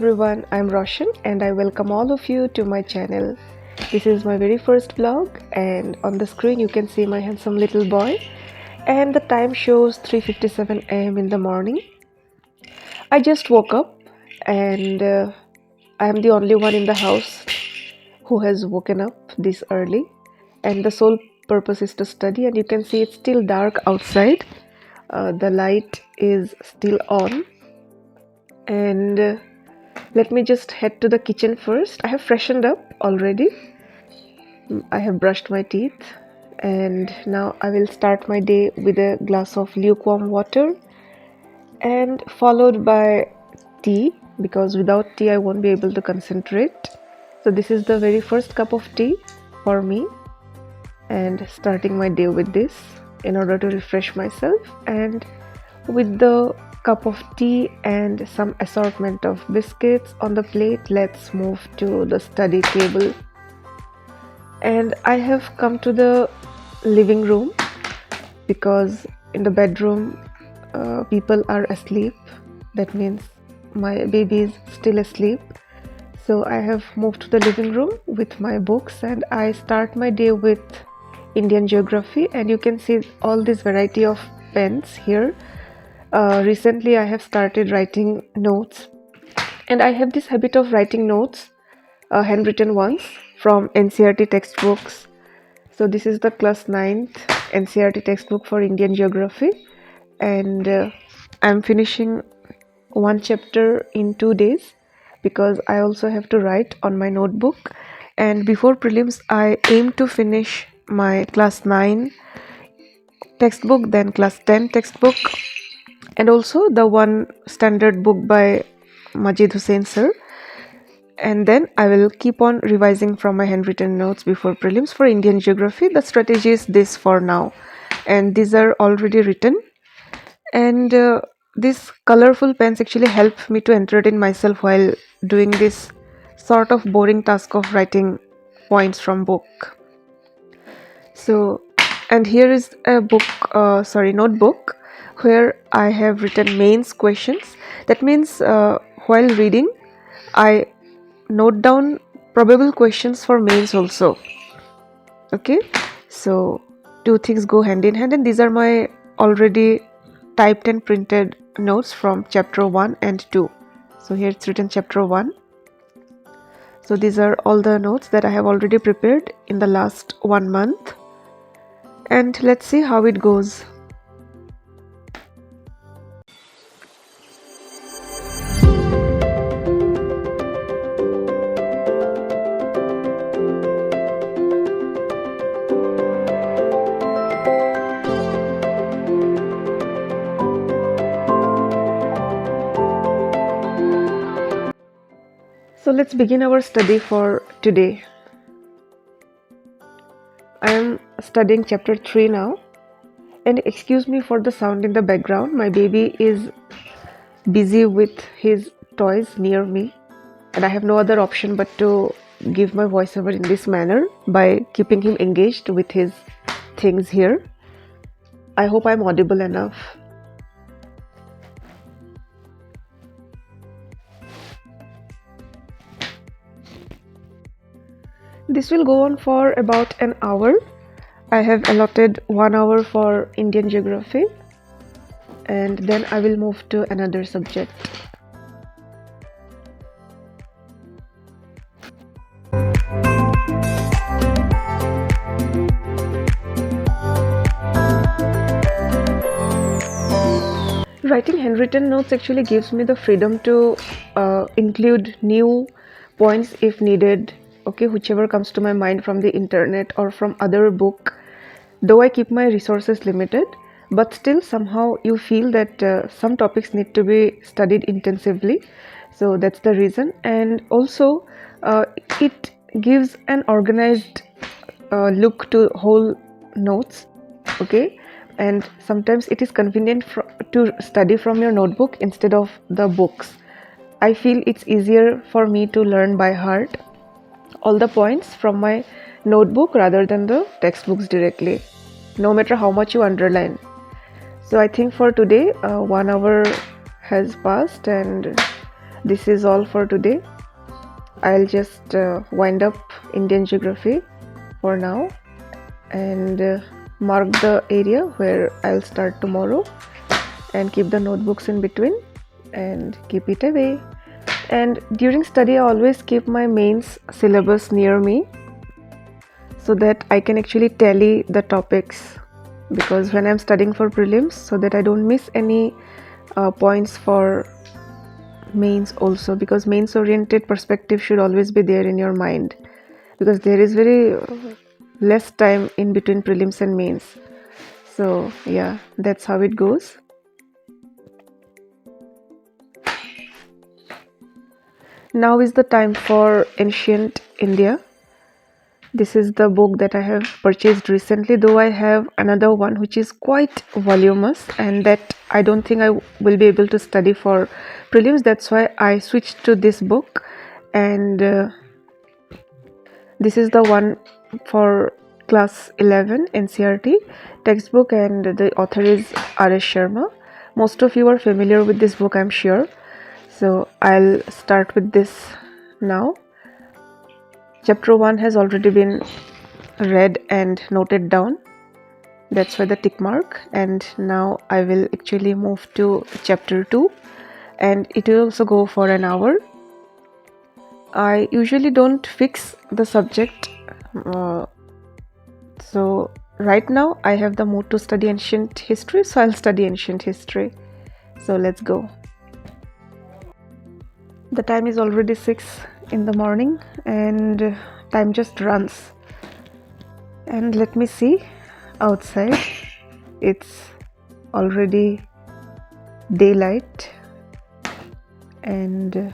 everyone, I'm Roshan and I welcome all of you to my channel. This is my very first vlog and on the screen you can see my handsome little boy and the time shows 3:57 a.m. in the morning. I just woke up and I am the only one in the house who has woken up this early, and the sole purpose is to study. And you can see it's still dark outside. The light is still on, and let me just head to the kitchen first. I have freshened up already. I have brushed my teeth and now I will start my day with a glass of lukewarm water and followed by tea, because without tea I won't be able to concentrate. So this is the very first cup of tea for me, and starting my day with this in order to refresh myself. And with the cup of tea and some assortment of biscuits on the plate, let's move to the study table. And I have come to the living room because in the bedroom people are asleep. That means my baby is still asleep. So I have moved to the living room with my books and I start my day with Indian geography. And you can see all this variety of pens here. Recently I have started writing notes, and I have this habit of writing notes, handwritten ones from NCERT textbooks. So this is the class 9th NCERT textbook for Indian geography, and I'm finishing one chapter in 2 days because I also have to write on my notebook. And before prelims I aim to finish my class 9 textbook, then class 10 textbook, and also the one standard book by Majid Hussain sir. And then I will keep on revising from my handwritten notes before prelims for Indian geography. The strategy is this for now, and these are already written. And these colorful pens actually help me to entertain myself while doing this sort of boring task of writing points from book. So, and here is a notebook where I have written mains questions. That means while reading I note down probable questions for mains also. Okay, so two things go hand in hand, and these are my already typed and printed notes from chapter 1 and 2. So here it's written chapter 1. So these are all the notes that I have already prepared in the last 1 month, and let's see how it goes. So let's begin our study for today. I am studying chapter 3 now, and excuse me for the sound in the background. My baby is busy with his toys near me, and I have no other option but to give my voiceover in this manner by keeping him engaged with his things here. I hope I'm audible enough. This will go on for about an hour. I have allotted 1 hour for Indian geography, and then I will move to another subject. Writing handwritten notes actually gives me the freedom to include new points if needed. Okay, whichever comes to my mind from the internet or from other book. Though I keep my resources limited, but still somehow you feel that some topics need to be studied intensively. So that's the reason. And also it gives an organized look to whole notes. Okay, and sometimes it is convenient to study from your notebook instead of the books. I feel it's easier for me to learn by heart all the points from my notebook rather than the textbooks directly, no matter how much you underline. So I think for today 1 hour has passed, and this is all for today. I'll just wind up Indian geography for now and mark the area where I'll start tomorrow and keep the notebooks in between and keep it away. And during study I always keep my mains syllabus near me so that I can actually tally the topics, because when I'm studying for prelims, so that I don't miss any points for mains also, because mains oriented perspective should always be there in your mind, because there is very less time in between prelims and mains. So yeah, that's how it goes. Now is the time for ancient India. This is the book that I have purchased recently, though I have another one which is quite voluminous and that I don't think I will be able to study for prelims. That's why I switched to this book, and this is the one for class 11 NCERT textbook, and the author is R.S. Sharma. Most of you are familiar with this book, I'm sure. So I'll start with this now. Chapter 1 has already been read and noted down. That's why the tick mark. And now I will actually move to chapter 2, and it will also go for an hour. I usually don't fix the subject. So right now I have the mood to study ancient history, so I'll study ancient history. So let's go. The time is already 6 in the morning and time just runs. And let me see outside. It's already daylight and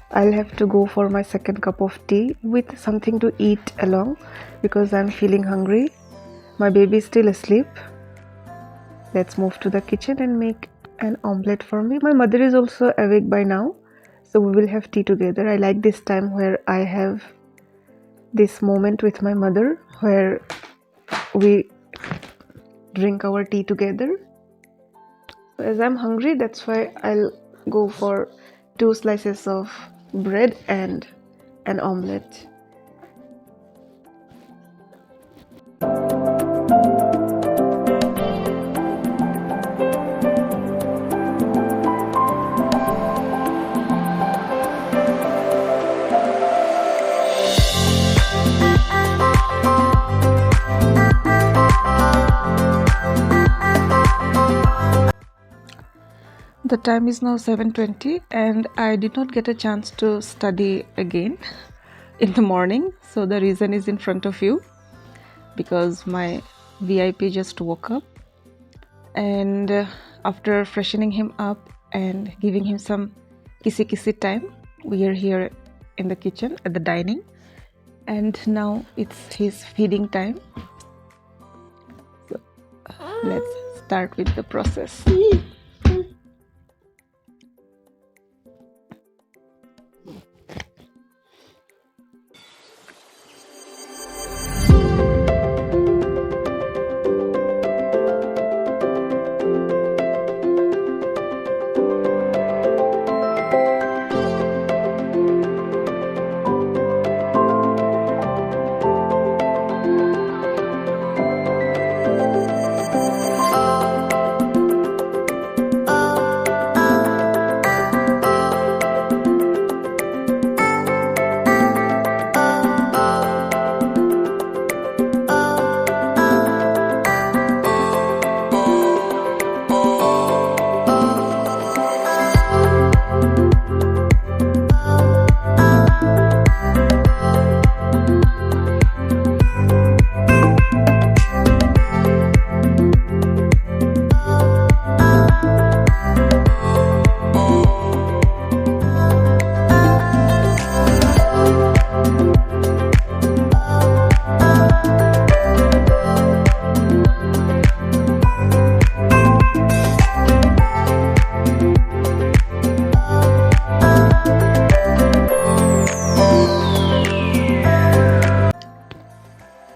I'll have to go for my second cup of tea with something to eat along, because I'm feeling hungry. My baby is still asleep. Let's move to the kitchen and make an omelette for me. My mother is also awake by now, so we will have tea together. I like this time where I have this moment with my mother where we drink our tea together. So as I'm hungry, that's why I'll go for 2 slices of bread and an omelette. The time is now 7:20 and I did not get a chance to study again in the morning. So the reason is in front of you, because my VIP just woke up, and after freshening him up and giving him some kissy time, we are here in the kitchen at the dining, and now it's his feeding time. So let's start with the process.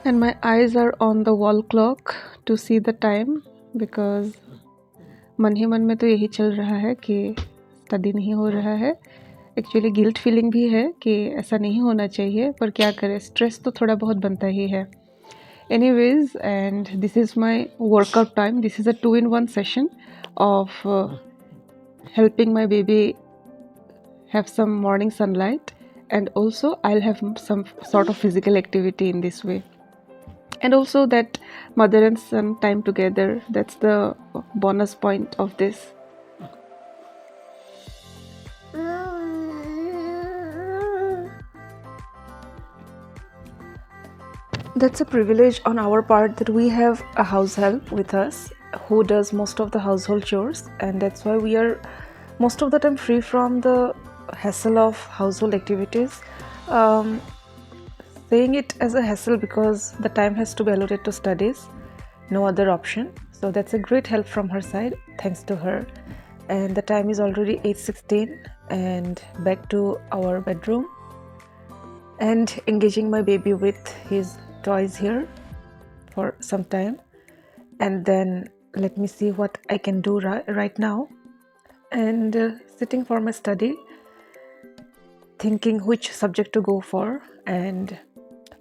And my eyes are on the wall clock to see the time, because मन ही मन में तो यही चल रहा है कि study नहीं हो रहा है। एक्चुअली गिल्ट फीलिंग भी है कि ऐसा नहीं होना चाहिए, पर क्या करें, स्ट्रेस तो थोड़ा बहुत बनता ही है। Anyways, and this is my workout time. This is a 2-in-1 session of helping my baby have some morning sunlight, and also I'll have some sort of physical activity in this way, and also that mother and son time together. That's the bonus point of this. That's a privilege on our part that we have a house help with us who does most of the household chores, and that's why we are most of the time free from the hassle of household activities. Saying it as a hassle because the time has to be allotted to studies, no other option. So that's a great help from her side, thanks to her. And the time is already 8:16, and back to our bedroom and engaging my baby with his toys here for some time, and then let me see what I can do right now. And sitting for my study, thinking which subject to go for, and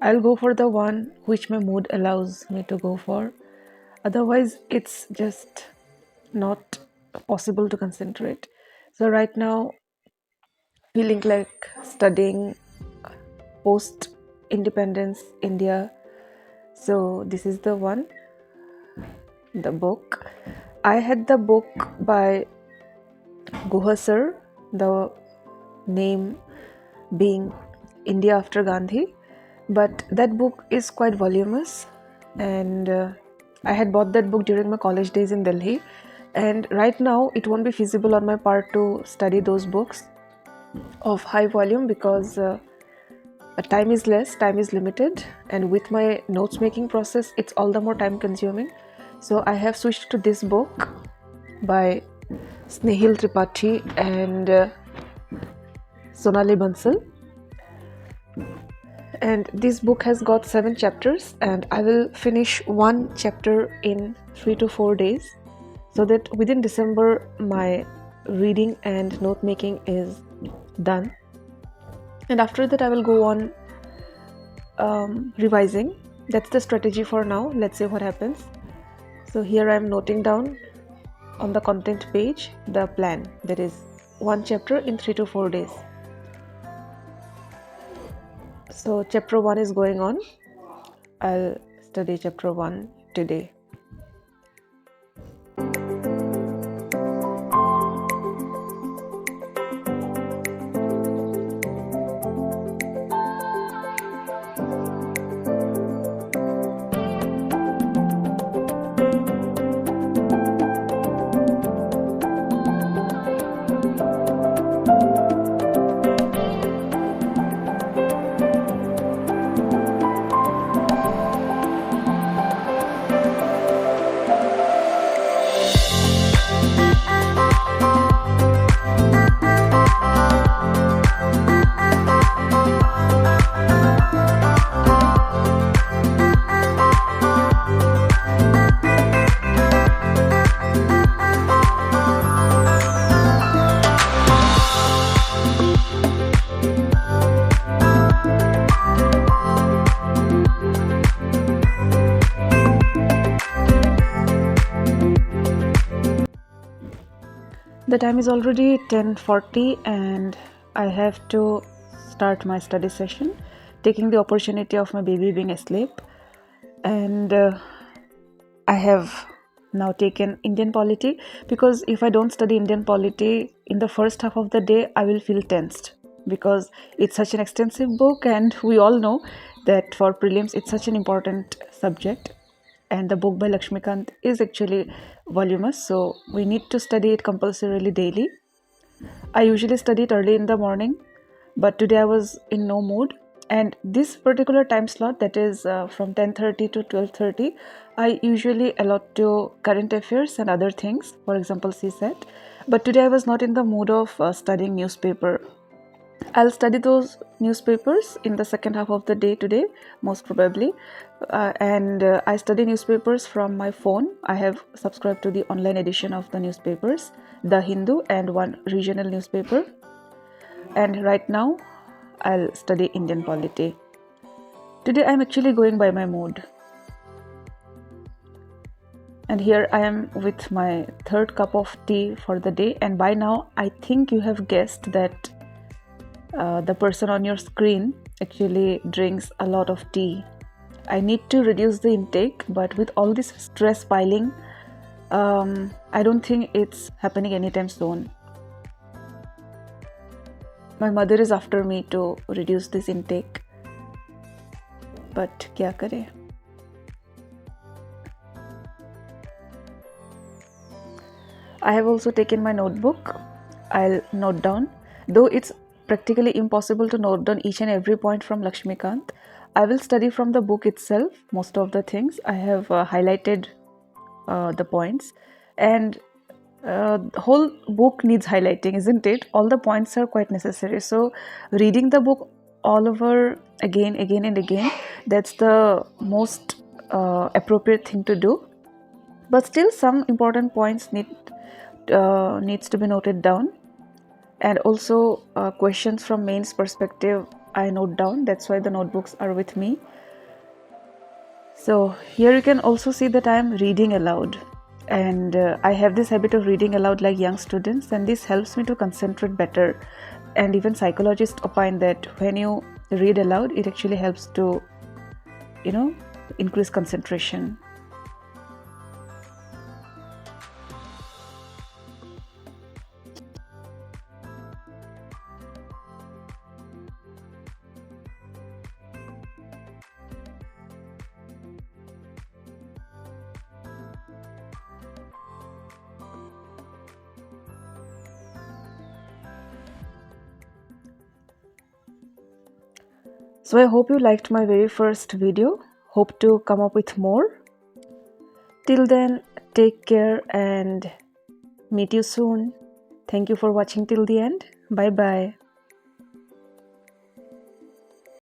I'll go for the one which my mood allows me to go for. Otherwise, it's just not possible to concentrate. So right now, feeling like studying post independence India. So this is the one, the book. I had the book by Guha sir, the name being India After Gandhi, but that book is quite voluminous, and I had bought that book during my college days in Delhi, and right now it won't be feasible on my part to study those books of high volume because time is less, time is limited, and with my notes making process it's all the more time consuming. So I have switched to this book by Snehil Tripathi and Sonali Bansal, and this book has got 7 chapters, and I will finish one chapter in 3 to 4 days, so that within December my reading and note making is done, and after that I will go on revising. That's the strategy for now. Let's see what happens. So here I am noting down on the content page the plan, that is one chapter in 3 to 4 days. So chapter 1 is going on. I'll study chapter 1 today. The time is already 10:40 and I have to start my study session, taking the opportunity of my baby being asleep. And I have now taken Indian polity, because if I don't study Indian polity in the first half of the day, I will feel tensed, because it's such an extensive book, and we all know that for prelims it's such an important subject, and the book by Lakshmikant is actually voluminous, so we need to study it compulsorily daily. I usually study it early in the morning, but today I was in no mood, and this particular time slot, that is from 10:30 to 12:30, I usually allot to current affairs and other things, for example CSET, but today I was not in the mood of studying newspaper. I'll study those newspapers in the second half of the day today, most probably. And I study newspapers from my phone. I have subscribed to the online edition of the newspapers, The Hindu and one regional newspaper. And right now, I'll study Indian polity. Today, I'm actually going by my mood. And here I am with my third cup of tea for the day. And by now, I think you have guessed that the person on your screen actually drinks a lot of tea. I need to reduce the intake, but with all this stress piling, I don't think it's happening anytime soon. My mother is after me to reduce this intake, but kya kare? I have also taken my notebook. I'll note down, though it's practically impossible to note down each and every point from Lakshmikant. I will study from the book itself, most of the things. I have highlighted the points, and the whole book needs highlighting, isn't it? All the points are quite necessary. So reading the book all over again and again, that's the most appropriate thing to do. But still, some important points needs to be noted down. And also questions from mains perspective I note down. That's why the notebooks are with me. So here you can also see that I am reading aloud, and I have this habit of reading aloud like young students, and this helps me to concentrate better. And even psychologists opine that when you read aloud, it actually helps to, increase concentration. So I hope you liked my very first video. Hope to come up with more. Till then, take care and meet you soon. Thank you for watching till the end. Bye bye.